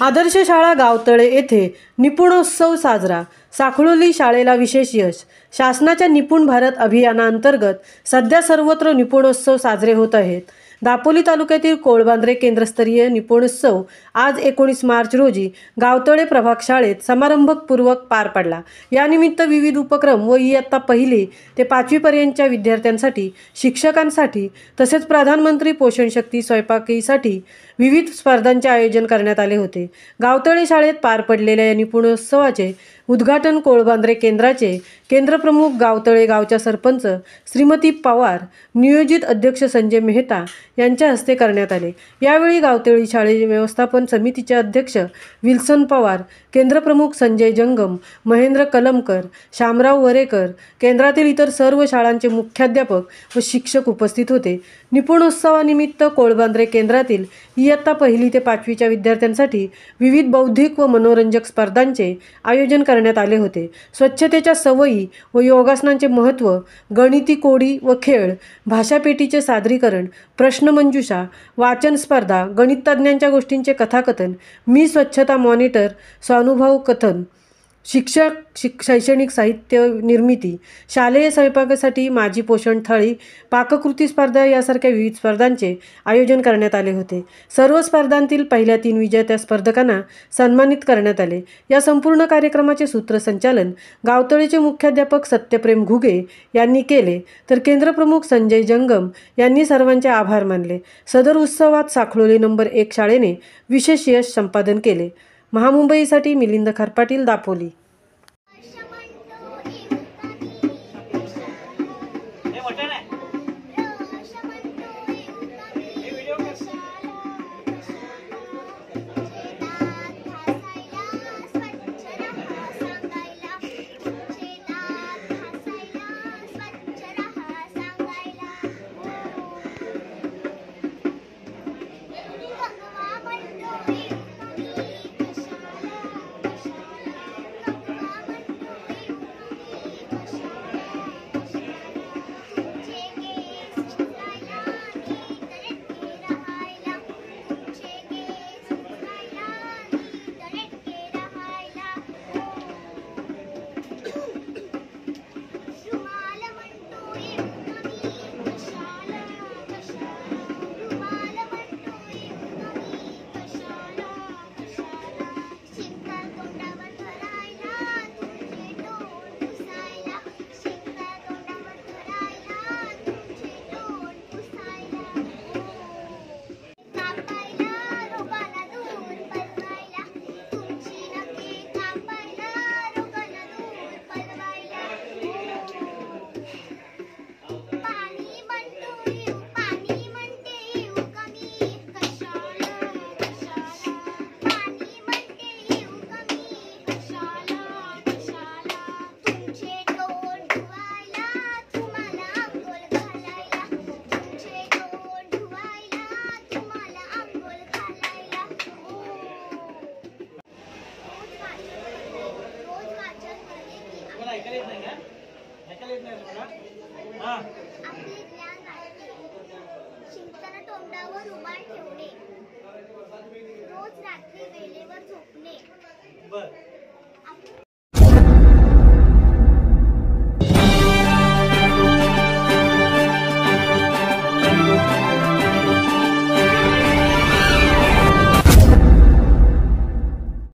आदर्श शाळा गावतळे येथे निपुणोत्सव साजरा। साखळोली शाळेला विशेष यश। शासनाच्या निपुण भारत अभियानांतर्गत सध्या सर्वत्र निपुणोत्सव साजरे होत आहेत। दापोली तालुक्यातील कोळबांद्रे केंद्रस्तरीय निपुणोत्सव आज 19 मार्च रोजी गावतळे प्रभाग शाळेत समारंभपूर्वक पार पडला। यानिमित्त विविध उपक्रम व इयत्ता 1ली ते 5वी पर्यंतच्या विद्यार्थ्यांसाठी, शिक्षकांसाठी तसेच प्रधानमंत्री पोषण शक्ती स्वयंपाकीसाठी विविध स्पर्धांचे आयोजन करण्यात आले होते। गावतळे शाळेत पार पडलेल्या या निपुणोत्सवाचे उद्घाटन कोळबांद्रे केंद्राचे केंद्रप्रमुख गावतळे गावच्या सरपंच श्रीमती पवार, नियोजित अध्यक्ष संजय मेहता यांच्या हस्ते करण्यात आले। यावेळी गावतळे शाळे व्यवस्थापन समितीचे अध्यक्ष विल्सन पवार, केंद्रप्रमुख संजय जंगम, महेंद्र कलमकर, शामराव वरेकर, केंद्रातील इतर सर्व शाळांचे मुख्याध्यापक व शिक्षक उपस्थित होते। निपुणोत्सवानिमित्त कोळबांद्रे केंद्रातील इयत्ता 1ली ते 5वीच्या विद्यार्थ्यांसाठी विविध बौद्धिक व मनोरंजक स्पर्धांचे आयोजन करण्यात आले होते। स्वच्छतेच्या सवयी व योगासनांचे महत्त्व, गणिती कोडी व खेळ, भाषापेटीचे सादरीकरण, प्रश्नमंजुषा, वाचन स्पर्धा, गणितज्ञांच्या गोष्टींचे कथाकथन, मी स्वच्छता मॉनिटर, स्वानुभव कथन, शैक्षणिक साहित्य निर्मिती, शालेय स्वयंपाकासाठी माझी पोषण थाळी, पाककृती स्पर्धा यासारख्या विविध स्पर्धांचे आयोजन करण्यात आले होते। सर्व स्पर्धांतील पहिल्या 3 विजेत्या स्पर्धकांना सन्मानित करण्यात आले। या संपूर्ण कार्यक्रमाचे सूत्रसंचालन गावतळेचे मुख्याध्यापक सत्यप्रेम घुगे यांनी केले, तर केंद्रप्रमुख संजय जंगम यांनी सर्वांचे आभार मानले। सदर उत्सवात साखळोली नंबर 1 शाळेने विशेष यश संपादन केले। महामुंबईसाठी मिलिंद खरपाटील, दापोली। आपले ज्ञान वाढते, शिंकताना तोंडावर रुमाल ठेवणे, रोज रात्री वेळेवर झोपणे।